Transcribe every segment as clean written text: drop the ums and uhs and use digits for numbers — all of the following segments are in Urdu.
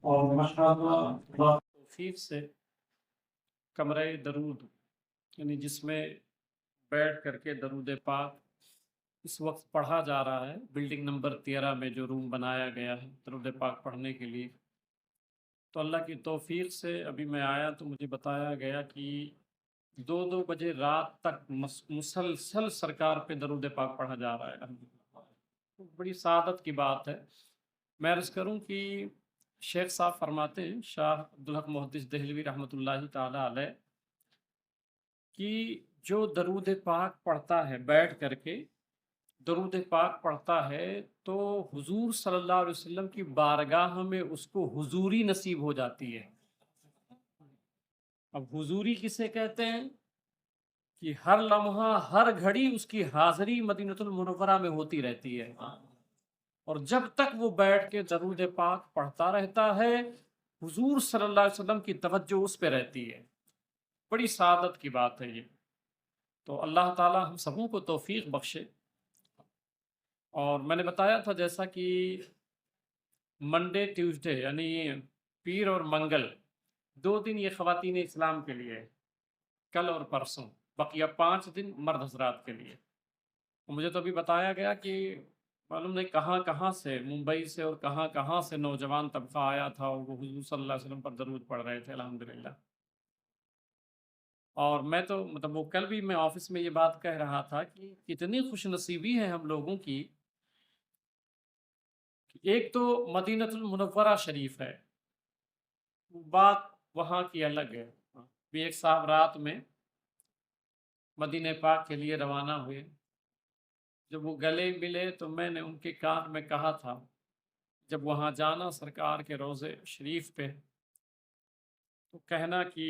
اور ماشاءاللہ اللہ توفیق سے کمرہ درود یعنی جس میں بیٹھ کر کے درود پاک اس وقت پڑھا جا رہا ہے، بلڈنگ نمبر 13 میں جو روم بنایا گیا ہے درود پاک پڑھنے کے لیے، تو اللہ کی توفیق سے ابھی میں آیا تو مجھے بتایا گیا کہ 2 بجے رات تک مسلسل سرکار پہ درود پاک پڑھا جا رہا ہے۔ الحمدللہ بڑی سعادت کی بات ہے۔ میں عرض کروں کہ شیخ صاحب فرماتے ہیں، شاہ عبدالحق محدث دہلوی رحمۃ اللہ تعالی علیہ، کہ جو درود پاک پڑھتا ہے بیٹھ کر کے درود پاک پڑھتا ہے تو حضور صلی اللہ علیہ وسلم کی بارگاہ میں اس کو حضوری نصیب ہو جاتی ہے۔ اب حضوری کسے کہتے ہیں؟ کہ ہر لمحہ ہر گھڑی اس کی حاضری مدینہ المنورہ میں ہوتی رہتی ہے، اور جب تک وہ بیٹھ کے درود پاک پڑھتا رہتا ہے حضور صلی اللہ علیہ وسلم کی توجہ اس پہ رہتی ہے۔ بڑی سعادت کی بات ہے یہ، تو اللہ تعالی ہم سبوں کو توفیق بخشے۔ اور میں نے بتایا تھا جیسا کہ منڈے ٹیوزڈے یعنی پیر اور منگل 2 دن یہ خواتین اسلام کے لیے ہے، کل اور پرسوں، بقیہ 5 دن مرد حضرات کے لیے۔ مجھے تو ابھی بتایا گیا کہ معلوم نہیں کہاں کہاں سے، ممبئی سے اور کہاں کہاں سے نوجوان طبقہ آیا تھا اور وہ حضور صلی اللہ علیہ وسلم پر درود پڑھ رہے تھے، الحمدللہ۔ اور میں تو مطلب وہ کل بھی میں آفس میں یہ بات کہہ رہا تھا کہ کتنی خوش نصیبی ہے ہم لوگوں کی، ایک تو مدینہ المنورہ شریف ہے، بات وہاں کی الگ ہے۔ بھی ایک صاحب رات میں مدینہ پاک کے لیے روانہ ہوئے، جب وہ گلے ملے تو میں نے ان کے کان میں کہا تھا جب وہاں جانا سرکار کے روضے شریف پہ تو کہنا کہ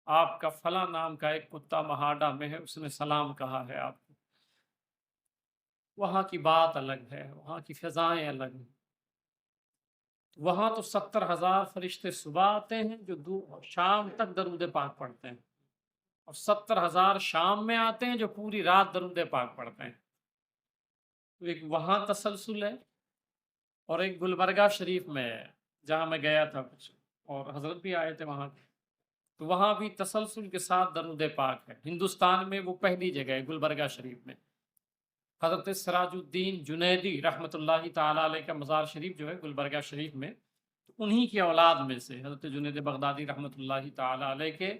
آپ کا فلاں نام کا ایک کتا مہاڈا میں ہے، اس نے سلام کہا ہے آپ کو۔ وہاں کی بات الگ ہے، وہاں کی فضائیں الگ ہیں۔ وہاں تو 70,000 فرشتے صبح آتے ہیں جو شام تک درود پاک پڑھتے ہیں، اور 70,000 شام میں آتے ہیں جو پوری رات درود پاک پڑھتے ہیں۔ تو ایک وہاں تسلسل ہے، اور ایک گلبرگہ شریف میں ہے جہاں میں گیا تھا کچھ، اور حضرت بھی آئے تھے وہاں، تو وہاں بھی تسلسل کے ساتھ درود پاک ہے۔ ہندوستان میں وہ پہلی جگہ ہے گلبرگہ شریف میں۔ حضرت سراج الدین جنیدی رحمۃ اللہ تعالی علیہ کا مزار شریف جو ہے گلبرگہ شریف میں، تو انہی کی اولاد میں سے حضرت جنید بغدادی رحمۃ اللہ تعالی علیہ کے،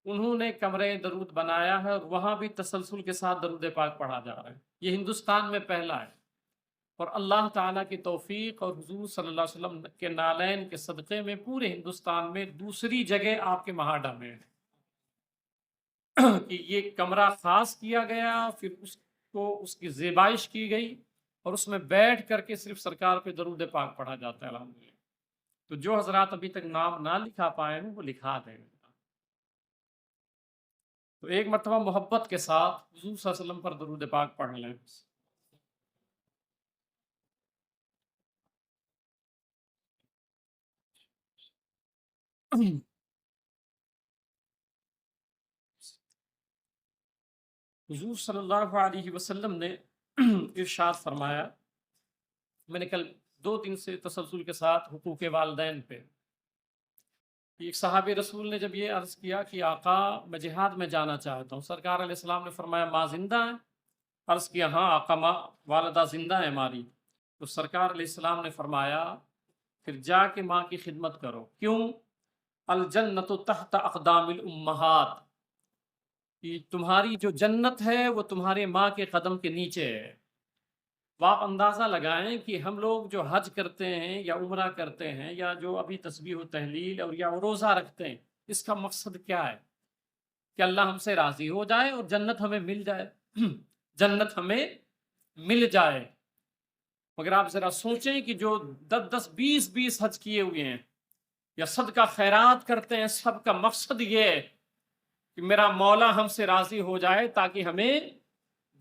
انہوں نے کمرہ درود بنایا ہے، اور وہاں بھی تسلسل کے ساتھ درود پاک پڑھا جا رہا ہے۔ یہ ہندوستان میں پہلا ہے، اور اللہ تعالیٰ کی توفیق اور حضور صلی اللہ علیہ وسلم کے نالین کے صدقے میں پورے ہندوستان میں دوسری جگہ آپ کے مہاڈا میں ہے کہ یہ کمرہ خاص کیا گیا، پھر اس کو اس کی زیبائش کی گئی، اور اس میں بیٹھ کر کے صرف سرکار پہ درود پاک پڑھا جاتا ہے، الحمدللہ۔ تو جو حضرات ابھی تک نام نہ لکھا پائے ہیں وہ لکھا دیں۔ تو ایک مرتبہ محبت کے ساتھ حضور صلی اللہ علیہ وسلم پر درود پاک پڑھ لیں۔ حضور صلی اللہ علیہ وسلم نے ارشاد فرمایا، میں نے کل 2 دن سے تسلسل کے ساتھ حقوق والدین پہ، ایک صحابی رسول نے جب یہ عرض کیا کہ آقا میں جہاد میں جانا چاہتا ہوں، سرکار علیہ السلام نے فرمایا ماں زندہ ہے؟ عرض کیا ہاں آقا ماں والدہ زندہ ہے ہماری۔ تو سرکار علیہ السلام نے فرمایا پھر جا کے ماں کی خدمت کرو، کیوں؟ الجنت تحت اقدام الامہات، کہ تمہاری جو جنت ہے وہ تمہارے ماں کے قدم کے نیچے ہے۔ آپ اندازہ لگائیں کہ ہم لوگ جو حج کرتے ہیں یا عمرہ کرتے ہیں یا جو ابھی تسبیح و تحلیل اور یا روزہ رکھتے ہیں، اس کا مقصد کیا ہے؟ کہ اللہ ہم سے راضی ہو جائے اور جنت ہمیں مل جائے جنت ہمیں مل جائے۔ مگر آپ ذرا سوچیں کہ جو 10 20 حج کیے ہوئے ہیں یا صدقہ خیرات کرتے ہیں، سب کا مقصد یہ ہے کہ میرا مولا ہم سے راضی ہو جائے تاکہ ہمیں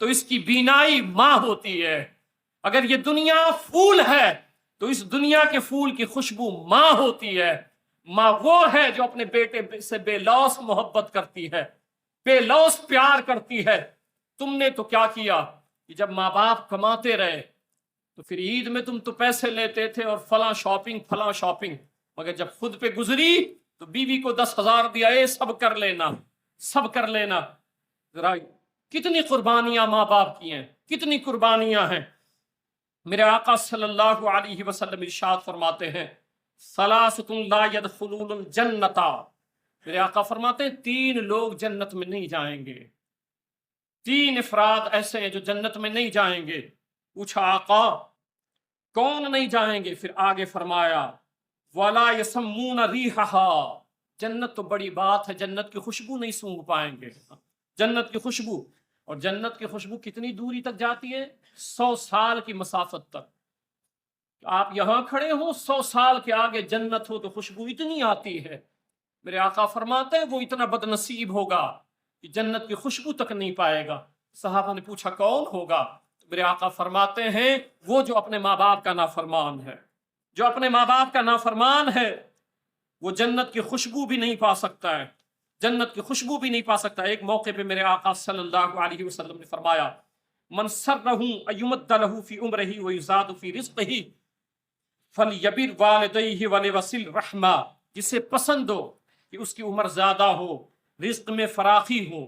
تو اس کی بینائی ماں ہوتی ہے. اگر یہ دنیا پھول ہے تو اس دنیا کے پھول کی خوشبو ماں ہوتی ہے. ماں وہ ہے جو اپنے بیٹے سے بے لوث محبت کرتی ہے، بے لوث پیار کرتی ہے. تم نے تو کیا کیا کہ جب ماں باپ کماتے رہے تو پھر عید میں تم تو پیسے لیتے تھے اور فلاں شاپنگ، مگر جب خود پہ گزری تو بیوی کو 10,000 دیا، اے سب کر لینا. ذرا کتنی قربانیاں ماں باپ کی ہیں، کتنی قربانیاں ہیں. میرے آقا صلی اللہ علیہ وسلم ارشاد فرماتے ہیں ثلاثۃ لا يدخلون الجنۃ. میرے آقا فرماتے ہیں 3 لوگ جنت میں نہیں جائیں گے. 3 افراد ایسے ہیں جو جنت میں نہیں جائیں گے. پوچھا آقا کون نہیں جائیں گے؟ پھر آگے فرمایا وَلَا يَسَمُّونَ رِيحَهَا. جنت تو بڑی بات ہے، جنت کی خوشبو نہیں سونگھ پائیں گے. جنت کی خوشبو، اور جنت کی خوشبو کتنی دوری تک جاتی ہے؟ 100 سال کی مسافت تک. آپ یہاں کھڑے ہو، 100 سال کے آگے جنت ہو تو خوشبو اتنی آتی ہے. میرے آقا فرماتے ہیں وہ اتنا بد نصیب ہوگا کہ جنت کی خوشبو تک نہیں پائے گا. صحابہ نے پوچھا کون ہوگا؟ میرے آقا فرماتے ہیں وہ جو اپنے ماں باپ کا نافرمان ہے. جو اپنے ماں باپ کا نافرمان ہے وہ جنت کی خوشبو بھی نہیں پا سکتا ہے، جنت کی خوشبو بھی نہیں پا سکتا. ایک موقع پہ میرے آقا صلی اللہ علیہ وسلم نے فرمایا من سرہ ان یمد لہ فی عمرہ ویزاد فی رزقہ فلیبر والدیہ ولیصل رحمہ. جسے پسند ہو کہ اس کی عمر زیادہ ہو، رزق میں فراخی ہو،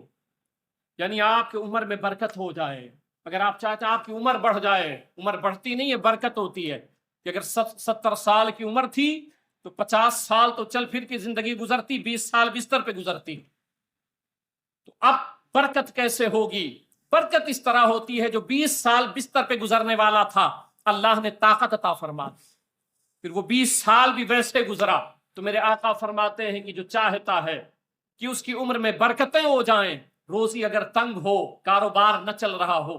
یعنی آپ کی عمر میں برکت ہو جائے. اگر آپ چاہتے ہیں آپ کی عمر بڑھ جائے، عمر بڑھتی نہیں ہے، برکت ہوتی ہے. کہ اگر 70 سال کی عمر تھی تو 50 سال تو چل پھر کی زندگی گزرتی، 20 سال بستر پہ گزرتی. تو اب برکت کیسے ہوگی؟ برکت اس طرح ہوتی ہے جو 20 سال بستر پہ گزرنے والا تھا اللہ نے طاقت عطا فرما دی، پھر وہ 20 سال بھی ویسے گزرا. تو میرے آقا فرماتے ہیں کہ جو چاہتا ہے کہ اس کی عمر میں برکتیں ہو جائیں، روزی اگر تنگ ہو، کاروبار نہ چل رہا ہو،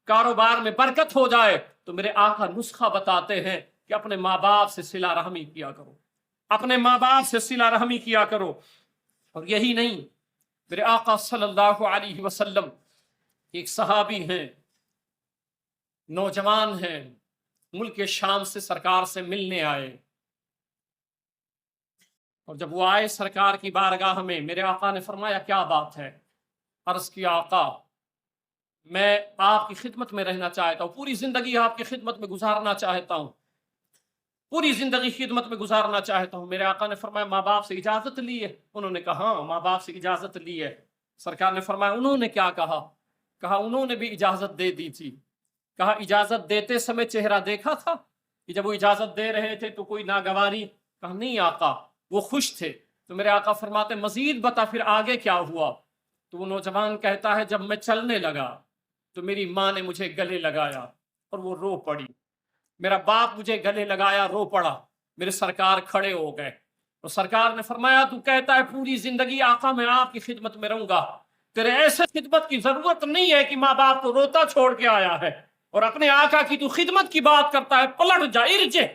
کاروبار میں برکت ہو جائے، تو میرے آقا نسخہ بتاتے ہیں کہ اپنے ماں باپ سے صلہ رحمی کیا کرو، اپنے ماں باپ سے صلہ رحمی کیا کرو. اور یہی نہیں، میرے آقا صلی اللہ علیہ وسلم ایک صحابی ہیں، نوجوان ہیں، ملک شام سے سرکار سے ملنے آئے. اور جب وہ آئے سرکار کی بارگاہ میں، میرے آقا نے فرمایا کیا بات ہے؟ عرض کیا آقا میں آپ کی خدمت میں رہنا چاہتا ہوں، پوری زندگی آپ کی خدمت میں گزارنا چاہتا ہوں، پوری زندگی خدمت میں گزارنا چاہتا ہوں. میرے آقا نے فرمایا ماں باپ سے اجازت لی ہے؟ انہوں نے کہا ہاں ماں باپ سے اجازت لی ہے. سرکار نے فرمایا انہوں نے کیا کہا؟ کہا انہوں نے بھی اجازت دے دی تھی. کہا اجازت دیتے سمے چہرہ دیکھا تھا کہ جب وہ اجازت دے رہے تھے تو کوئی ناگواری؟ کہا نہیں آقا وہ خوش تھے. تو میرے آقا فرماتے مزید بتا پھر آگے کیا ہوا؟ تو وہ نوجوان کہتا ہے جب میں چلنے لگا تو میری ماں نے مجھے گلے لگایا اور وہ رو پڑی، میرا باپ مجھے گلے لگایا، رو پڑا. میرے سرکار کھڑے ہو گئے اور سرکار نے فرمایا تو کہتا ہے پوری زندگی آقا میں آپ کی خدمت میں رہوں گا، تیرے ایسے خدمت کی ضرورت نہیں ہے کہ ماں باپ کو روتا چھوڑ کے آیا ہے اور اپنے آقا کی تو خدمت کی بات کرتا ہے. پلٹ جا، ارجع،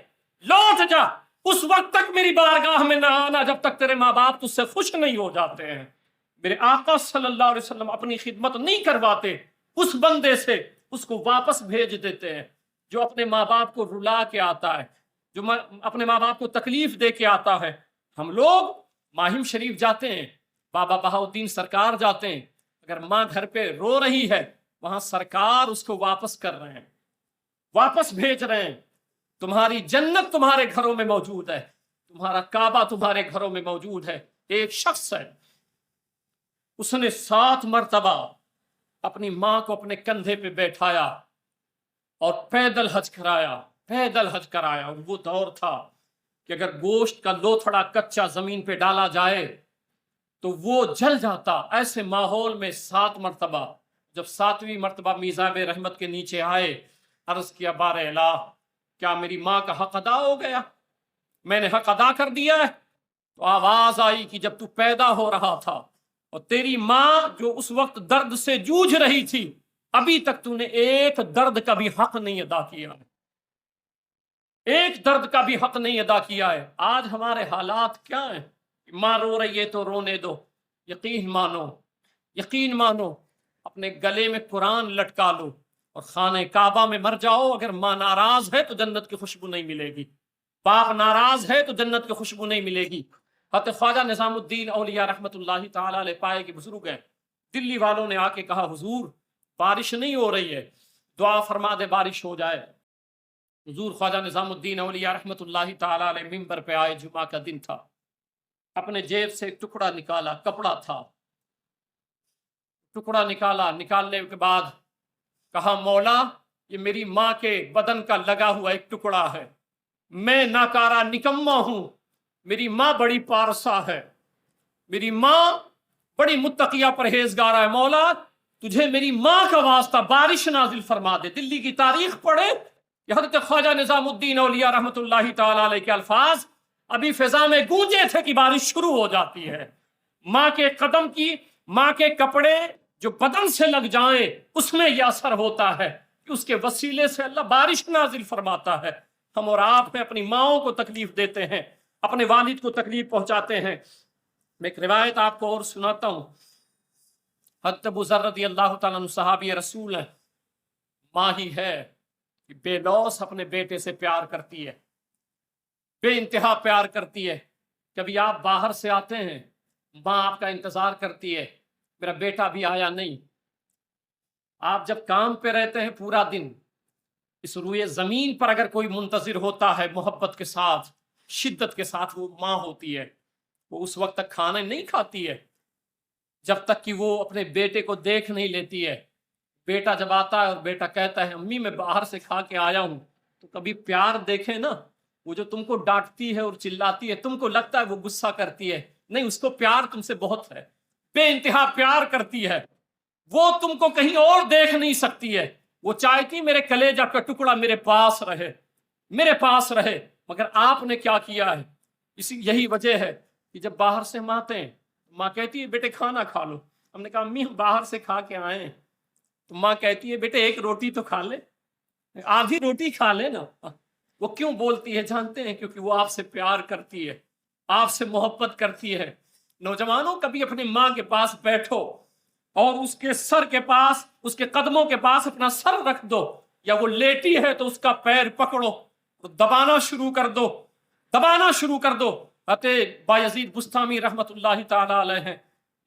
لوٹ جا، اس وقت تک میری بارگاہ میں نہ آنا جب تک تیرے ماں باپ تجھ سے خوش نہیں ہو جاتے ہیں. میرے آقا صلی اللہ علیہ وسلم اپنی خدمت نہیں کرواتے، اس بندے سے اس کو واپس بھیج دیتے ہیں جو اپنے ماں باپ کو رلا کے آتا ہے، جو اپنے ماں باپ کو تکلیف دے کے آتا ہے. ہم لوگ ماہم شریف جاتے ہیں، بابا بہاؤالدین سرکار جاتے ہیں، اگر ماں گھر پہ رو رہی ہے وہاں سرکار اس کو واپس کر رہے ہیں، واپس بھیج رہے ہیں. تمہاری جنت تمہارے گھروں میں موجود ہے، تمہارا کعبہ تمہارے گھروں میں موجود ہے. ایک شخص ہے، اس نے 7 مرتبہ اپنی ماں کو اپنے کندھے پہ بیٹھایا اور پیدل حج کرایا، پیدل حج کرایا. اور وہ دور تھا کہ اگر گوشت کا لوتھڑا کچا زمین پہ ڈالا جائے تو وہ جل جاتا. ایسے ماحول میں 7 مرتبہ، جب 7ویں مرتبہ میزاب رحمت کے نیچے آئے، عرض کیا بار الہ کیا میری ماں کا حق ادا ہو گیا؟ میں نے حق ادا کر دیا ہے؟ تو آواز آئی کہ جب تو پیدا ہو رہا تھا اور تیری ماں جو اس وقت درد سے جوجھ رہی تھی، ابھی تک تو نے ایک درد کا بھی حق نہیں ادا کیا ہے، ایک درد کا بھی حق نہیں ادا کیا ہے. آج ہمارے حالات کیا ہیں؟ ماں رو رہی ہے تو رونے دو. یقین مانو، یقین مانو اپنے گلے میں قرآن لٹکا لو اور خانہ کعبہ میں مر جاؤ، اگر ماں ناراض ہے تو جنت کی خوشبو نہیں ملے گی، باپ ناراض ہے تو جنت کی خوشبو نہیں ملے گی۔ حضرت خواجہ نظام الدین اولیاء رحمۃ اللہ تعالی علیہ پائے کے بزرگ ہیں، دلی والوں نے آ کے کہا حضور بارش نہیں ہو رہی ہے، دعا فرما دے بارش ہو جائے۔ حضور خواجہ نظام الدین اولیاء رحمۃ اللہ تعالی علیہ ممبر پہ آئے، جمعہ کا دن تھا، اپنے جیب سے ایک ٹکڑا نکالا، کپڑا تھا، ٹکڑا نکالا، نکالنے کے بعد کہا مولا یہ میری ماں کے بدن کا لگا ہوا ایک ٹکڑا ہے، میں ناکارہ نکما ہوں، میری ماں بڑی پارسا ہے، میری ماں بڑی متقیہ پرہیزگارہ ہے، مولا تجھے میری ماں کا واسطہ بارش نازل فرما دے۔ دلی کی تاریخ پڑھے، یہ حضرت خواجہ نظام الدین اولیاء رحمۃ اللہ تعالی علیہ کے الفاظ ابھی فضا میں گونجے تھے کہ بارش شروع ہو جاتی ہے۔ ماں کے قدم کی، ماں کے کپڑے جو بدن سے لگ جائیں اس میں یہ اثر ہوتا ہے کہ اس کے وسیلے سے اللہ بارش نازل فرماتا ہے۔ ہم اور آپ میں اپنی ماؤں کو تکلیف دیتے ہیں، اپنے والد کو تکلیف پہنچاتے ہیں۔ میں ایک روایت آپ کو اور سناتا ہوں۔ حضرت ابو ذر رضی اللہ تعالیٰ عنہ صحابی رسول ہیں، ماں ہی ہے کہ بے لوث اپنے بیٹے سے پیار کرتی ہے، بے انتہا پیار کرتی ہے۔ کبھی آپ باہر سے آتے ہیں، ماں آپ کا انتظار کرتی ہے، میرا بیٹا بھی آیا نہیں۔ آپ جب کام پہ رہتے ہیں پورا دن، اس روئے زمین پر اگر کوئی منتظر ہوتا ہے محبت کے ساتھ، شدت کے ساتھ، وہ ماں ہوتی ہے۔ وہ اس وقت تک کھانا نہیں کھاتی ہے جب تک کہ وہ اپنے بیٹے کو دیکھ نہیں لیتی ہے۔ بیٹا جب آتا ہے اور بیٹا کہتا ہے امی میں باہر سے کھا کے آیا ہوں، تو کبھی پیار دیکھیں نا، وہ جو تم کو ڈانٹتی ہے اور چلاتی ہے، تم کو لگتا ہے وہ غصہ کرتی ہے، نہیں، اس کو پیار تم سے بہت ہے، بے انتہا پیار کرتی ہے۔ وہ تم کو کہیں اور دیکھ نہیں سکتی ہے، وہ چاہتی میرے کلیجہ کا ٹکڑا میرے پاس رہے، میرے پاس رہے، مگر آپ نے کیا کیا ہے؟ یہی وجہ ہے کہ جب باہر سے ہم آتے ہیں، ماں کہتی ہے بیٹے کھانا کھا لو، ہم نے کہا امی ہم باہر سے کھا کے آئے ہیں، تو ماں کہتی ہے بیٹے ایک روٹی تو کھا لے، آدھی روٹی کھا لے نا۔ وہ کیوں بولتی ہے جانتے ہیں؟ کیونکہ وہ آپ سے پیار کرتی ہے، آپ سے محبت کرتی ہے۔ نوجوانوں کبھی اپنی ماں کے پاس بیٹھو اور اس کے سر کے پاس، اس کے قدموں کے پاس اپنا سر رکھ دو، یا وہ لیٹی ہے تو اس کا پیر پکڑو، دبانا شروع کر دو، دبانا شروع کر دو۔ بایزید بستامی رحمت اللہ تعالی علیہ ہیں،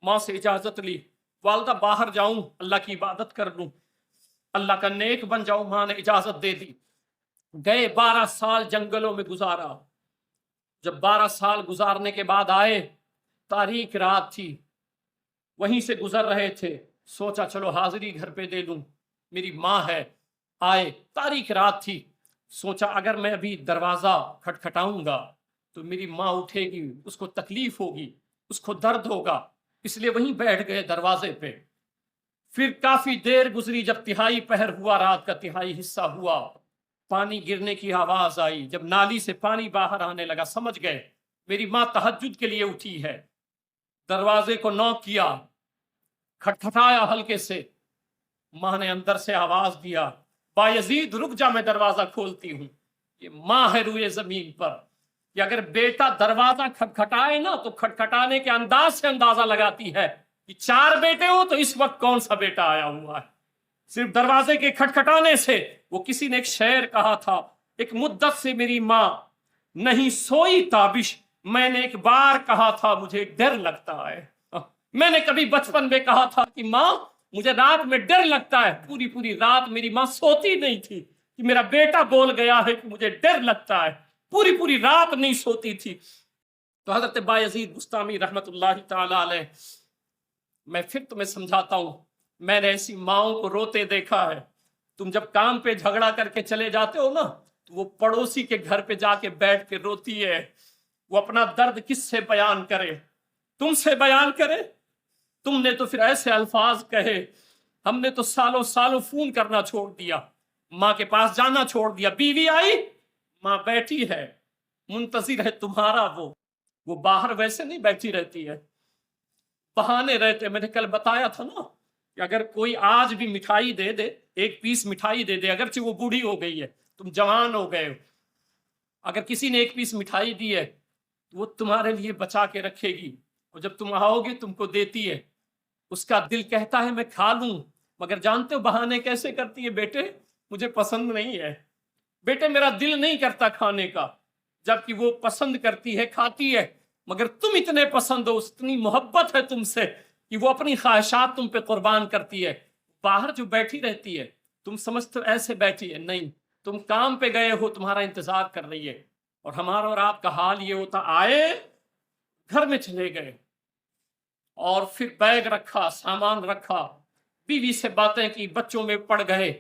ماں سے اجازت لی، والدہ باہر جاؤں اللہ کی عبادت کر لوں، اللہ کا نیک بن جاؤں، ماں نے اجازت دے دی۔ گئے 12 سال جنگلوں میں گزارا، جب 12 سال گزارنے کے بعد آئے، تاریک رات تھی، وہیں سے گزر رہے تھے، سوچا چلو حاضری گھر پہ دے لوں، میری ماں ہے۔ آئے، تاریک رات تھی، سوچا اگر میں ابھی دروازہ کھٹکھٹاؤں گا تو میری ماں اٹھے گی، اس کو تکلیف ہوگی، اس کو درد ہوگا، اس لیے وہیں بیٹھ گئے دروازے پہ۔ پھر کافی دیر گزری، جب تہائی پہر ہوا، رات کا تہائی حصہ ہوا، پانی گرنے کی آواز آئی، جب نالی سے پانی باہر آنے لگا سمجھ گئے میری ماں تہجد کے لیے اٹھی ہے۔ دروازے کو نوک کیا، کھٹکھٹایا ہلکے سے، ماں نے اندر سے آواز دیا بایزید رک جا، میں دروازہ کھولتی ہوں۔ یہ ماں ہے روئے زمین پر کہ اگر بیٹا دروازہ کھٹکھٹائے نا تو کھٹکھٹانے کے انداز سے اندازہ لگاتی ہے کہ 4 بیٹے ہو تو اس وقت کون سا بیٹا آیا ہوا ہے۔ صرف دروازے کے کھٹکھٹانے سے، وہ کسی نے ایک شعر کہا تھا، ایک مدت سے میری ماں نہیں سوئی تابش، میں نے ایک بار کہا تھا مجھے ڈر لگتا ہے۔ میں نے کبھی بچپن میں کہا تھا کہ ماں مجھے رات میں ڈر لگتا ہے، پوری پوری رات میری ماں سوتی نہیں تھی کہ میرا بیٹا بول گیا ہے کہ مجھے ڈر لگتا ہے، پوری پوری رات نہیں سوتی تھی۔ تو حضرت بایزید بستامی رحمت اللہ تعالی علیہ، میں پھر تمہیں سمجھاتا ہوں، میں نے ایسی ماؤں کو روتے دیکھا ہے۔ تم جب کام پہ جھگڑا کر کے چلے جاتے ہو نا، تو وہ پڑوسی کے گھر پہ جا کے بیٹھ کے روتی ہے، وہ اپنا درد کس سے بیان کرے؟ تم سے بیان کرے؟ تم نے تو پھر ایسے الفاظ کہے، ہم نے تو سالوں سالوں فون کرنا چھوڑ دیا، ماں کے پاس جانا چھوڑ دیا، بیوی آئی، ماں بیٹھی ہے، منتظر ہے تمہارا، وہ باہر ویسے نہیں بیٹھی رہتی ہے، بہانے رہتے۔ میں نے کل بتایا تھا نا کہ اگر کوئی آج بھی مٹھائی دے دے، ایک پیس مٹھائی دے دے، اگرچہ وہ بوڑھی ہو گئی ہے، تم جوان ہو گئے ہو، اگر کسی نے ایک پیس مٹھائی دی ہے تو وہ تمہارے لیے بچا کے رکھے گی، اور جب تم آؤ گے تم کو دیتی ہے۔ اس کا دل کہتا ہے میں کھا لوں، مگر جانتے ہو بہانے کیسے کرتی ہے؟ بیٹے مجھے پسند نہیں ہے، بیٹے میرا دل نہیں کرتا کھانے کا، جبکہ وہ پسند کرتی ہے، کھاتی ہے، مگر تم اتنے پسند ہو، اتنی محبت ہے تم سے کہ وہ اپنی خواہشات تم پہ قربان کرتی ہے۔ باہر جو بیٹھی رہتی ہے تم سمجھتے ہو ایسے بیٹھی ہے، نہیں، تم کام پہ گئے ہو، تمہارا انتظار کر رہی ہے۔ اور ہمارا اور آپ کا حال یہ ہوتا، آئے گھر میں چلے گئے اور پھر بیگ رکھا، سامان رکھا، بیوی سے باتیں کی، بچوں میں پڑ گئے،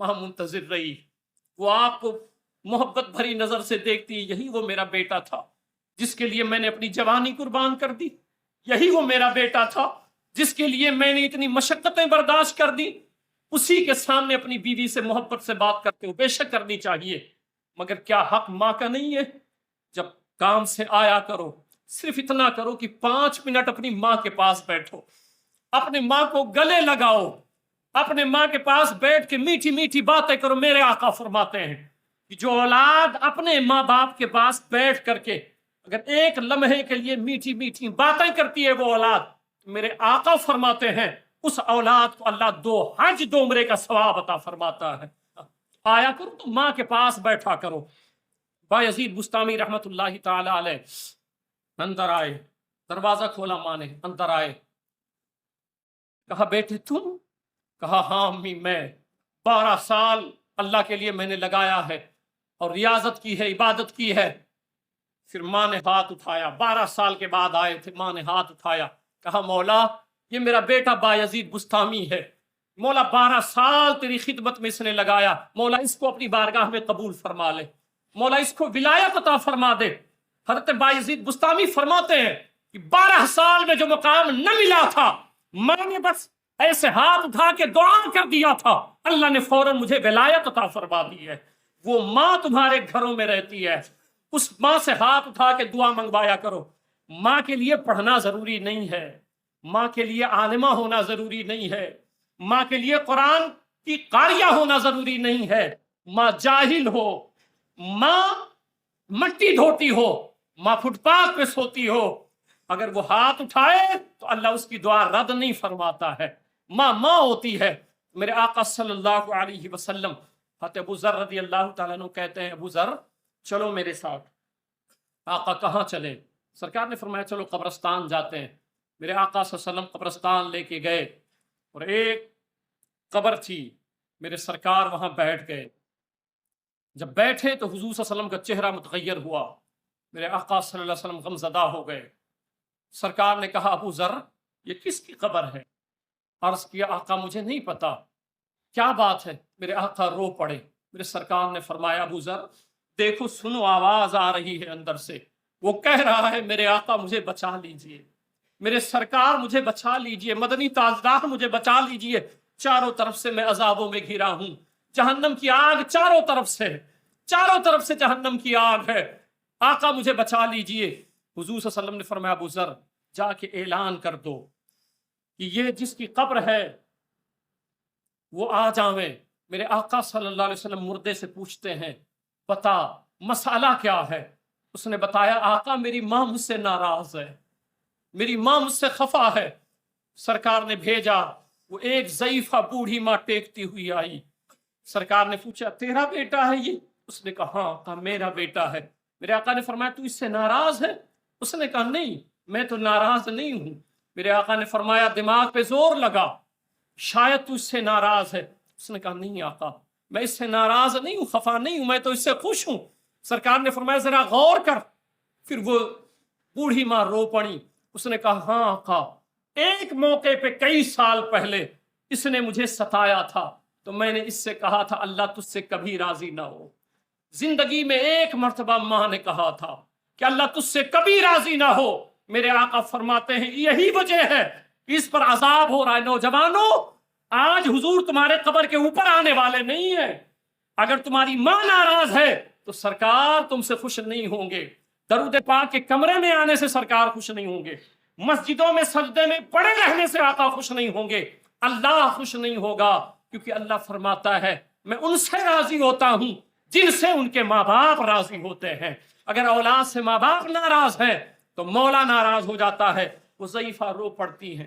وہاں منتظر رہی، وہ آپ کو محبت بھری نظر سے دیکھتی، یہی وہ میرا بیٹا تھا جس کے لیے میں نے اپنی جوانی قربان کر دی، یہی وہ میرا بیٹا تھا جس کے لیے میں نے اتنی مشقتیں برداشت کر دی۔ اسی کے سامنے اپنی بیوی سے محبت سے بات کرتے ہو، بے شک کرنی چاہیے، مگر کیا حق ماں کا نہیں ہے؟ جب کام سے آیا کرو صرف اتنا کرو کہ 5 منٹ اپنی ماں کے پاس بیٹھو، اپنے ماں کو گلے لگاؤ، اپنے ماں کے پاس بیٹھ کے میٹھی میٹھی باتیں کرو۔ میرے آقا فرماتے ہیں کہ جو اولاد اپنے ماں باپ کے پاس بیٹھ کر کے اگر ایک لمحے کے لیے میٹھی میٹھی باتیں کرتی ہے وہ اولاد، میرے آقا فرماتے ہیں اس اولاد کو اللہ 2 حج 2 عمرے کا ثواب عطا فرماتا ہے۔ آیا کرو تو ماں کے پاس بیٹھا کرو۔ بایزید بستامی رحمت اللہ تعالی علیہ اندر آئے، دروازہ کھولا، ماں نے اندر آئے، کہا بیٹے تم؟ کہا ہاں امی، میں 12 سال اللہ کے لیے میں نے لگایا ہے اور ریاضت کی ہے، عبادت کی ہے۔ پھر ماں نے ہاتھ اٹھایا، 12 سال کے بعد آئے تھے، ماں نے ہاتھ اٹھایا، کہا مولا یہ میرا بیٹا بایزید بستامی ہے، مولا 12 سال تیری خدمت میں اس نے لگایا، مولا اس کو اپنی بارگاہ میں قبول فرما لے، مولا اس کو ولایت عطا فرما دے۔ حضرت بایزید بستامی فرماتے ہیں کہ 12 سال میں جو مقام نہ ملا تھا، میں نے بس ایسے ہاتھ اٹھا کے دعا کر دیا تھا، اللہ نے فوراً مجھے ولایت عطا فرما دی ہے۔ وہ ماں تمہارے گھروں میں رہتی ہے، اس ماں سے ہاتھ اٹھا کے دعا منگوایا کرو۔ ماں کے لیے پڑھنا ضروری نہیں ہے، ماں کے لیے عالمہ ہونا ضروری نہیں ہے، ماں کے لیے قرآن کی قاریہ ہونا ضروری نہیں ہے۔ ماں جاہل ہو، ماں مٹی دھوتی ہو، ماں فٹ پاتھ پہ سوتی ہو، اگر وہ ہاتھ اٹھائے تو اللہ اس کی دعا رد نہیں فرماتا ہے۔ ماں ماں ہوتی ہے۔ میرے آقا صلی اللہ علیہ وسلم حضرت ابو ذر رضی اللہ تعالیٰ عنہ کہتے ہیں ابو ذر چلو میرے ساتھ۔ آقا کہاں چلے؟ سرکار نے فرمایا چلو قبرستان جاتے ہیں۔ میرے آقا صلی اللہ علیہ وسلم قبرستان لے کے گئے اور ایک قبر تھی، میرے سرکار وہاں بیٹھ گئے۔ جب بیٹھے تو حضور صلی اللہ علیہ وسلم کا چہرہ متغیر ہوا، میرے آقا صلی اللہ علیہ وسلم غمزدہ ہو گئے۔ سرکار نے کہا ابو ذر یہ کس کی قبر ہے؟ عرض کیا آقا مجھے نہیں پتا، کیا بات ہے؟ میرے آقا رو پڑے۔ میرے سرکار نے فرمایا ابو ذر دیکھو سنو، آواز آ رہی ہے اندر سے، وہ کہہ رہا ہے میرے آقا مجھے بچا لیجئے، میرے سرکار مجھے بچا لیجئے، مدنی تاجدار مجھے بچا لیجئے، چاروں طرف سے میں عذابوں میں گھرا ہوں، جہنم کی آگ چاروں طرف سے، چاروں طرف سے جہنم کی آگ ہے، آقا مجھے بچا لیجئے۔ حضور صلی اللہ علیہ وسلم نے فرمایا ابو ذر جا کے اعلان کر دو کہ یہ جس کی قبر ہے وہ آ جاویں۔ میرے آقا صلی اللہ علیہ وسلم مردے سے پوچھتے ہیں بتا مسئلہ کیا ہے؟ اس نے بتایا آقا میری ماں مجھ سے ناراض ہے، میری ماں مجھ سے خفا ہے۔ سرکار نے بھیجا، وہ ایک ضعیفہ بوڑھی ماں ٹیکتی ہوئی آئی۔ سرکار نے پوچھا تیرا بیٹا ہے یہ؟ اس نے کہا ہاں۔ کہا میرا بیٹا ہے۔ میرے آقا نے فرمایا تو اس سے ناراض ہے؟ اس نے کہا نہیں میں تو ناراض نہیں ہوں۔ میرے آقا نے فرمایا دماغ پہ زور لگا، شاید تو اس سے ناراض ہے۔ اس نے کہا نہیں آقا میں اس سے ناراض نہیں ہوں، خفا نہیں ہوں، میں تو اس سے خوش ہوں۔ سرکار نے فرمایا ذرا غور کر۔ پھر وہ بوڑھی ماں رو پڑی۔ اس نے کہا ہاں آقا ایک موقع پہ کئی سال پہلے اس نے مجھے ستایا تھا تو میں نے اس سے کہا تھا اللہ تجھ سے کبھی راضی نہ ہو۔ زندگی میں ایک مرتبہ ماں نے کہا تھا کہ اللہ تجھ سے کبھی راضی نہ ہو۔ میرے آقا فرماتے ہیں یہی وجہ ہے اس پر عذاب ہو رہا ہے۔ نوجوانوں آج حضور تمہارے قبر کے اوپر آنے والے نہیں ہیں۔ اگر تمہاری ماں ناراض ہے تو سرکار تم سے خوش نہیں ہوں گے، درود پاک کے کمرے میں آنے سے سرکار خوش نہیں ہوں گے، مسجدوں میں سجدے میں پڑے رہنے سے آقا خوش نہیں ہوں گے، اللہ خوش نہیں ہوگا، کیونکہ اللہ فرماتا ہے میں ان سے راضی ہوتا ہوں جن سے ان کے ماں باپ راضی ہوتے ہیں۔ اگر اولاد سے ماں باپ ناراض ہیں تو مولا ناراض ہو جاتا ہے۔ وہ ضعیفہ رو پڑتی ہیں۔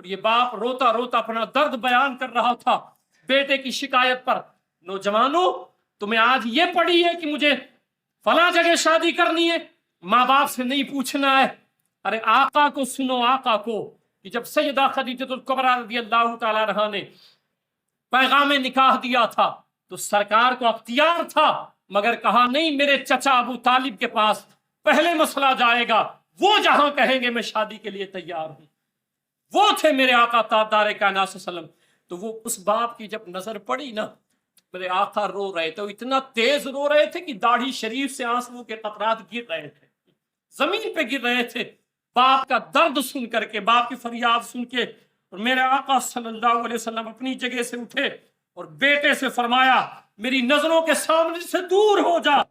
اور یہ باپ روتا روتا اپنا درد بیان کر رہا تھا بیٹے کی شکایت پر. نوجوانوں تمہیں آج یہ پڑی ہے کہ مجھے فلاں جگہ شادی کرنی ہے, ماں باپ سے نہیں پوچھنا ہے. ارے آقا کو سنو, آقا کو, کہ جب سیدہ خدیجہ الکبریٰ رضی اللہ تعالی عنہا نے پیغام نکاح دیا تھا تو سرکار کو اختیار تھا, مگر کہا نہیں, میرے چچا ابو طالب کے پاس پہلے مسئلہ جائے گا, وہ جہاں کہیں گے میں شادی کے لیے تیار ہوں. وہ تھے میرے آقا تاجدار کائنات صلی اللہ علیہ وسلم. تو وہ اس باپ کی جب نظر پڑی نا, میرے آقا رو رہے تھے, اتنا تیز رو رہے تھے کہ داڑھی شریف سے آنسو کے قطرات گر رہے تھے, زمین پہ گر رہے تھے, باپ کا درد سن کر کے, باپ کی فریاد سن کے. اور میرے آقا صلی اللہ علیہ وسلم اپنی جگہ سے اٹھے اور بیٹے سے فرمایا, میری نظروں کے سامنے سے دور ہو جا,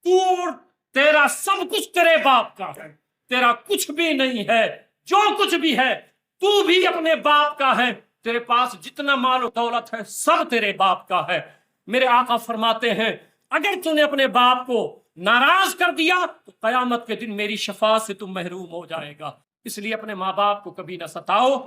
دور, تیرا سب کچھ تیرے باپ کا ہے, تیرا کچھ بھی نہیں ہے. جو کچھ بھی ہے تو بھی اپنے باپ کا ہے, تیرے پاس جتنا مال و دولت ہے سب تیرے باپ کا ہے. میرے آقا فرماتے ہیں اگر تو نے اپنے باپ کو ناراض کر دیا تو قیامت کے دن میری شفاعت سے تم محروم ہو جائے گا. اس لیے اپنے ماں باپ کو کبھی نہ ستاؤ.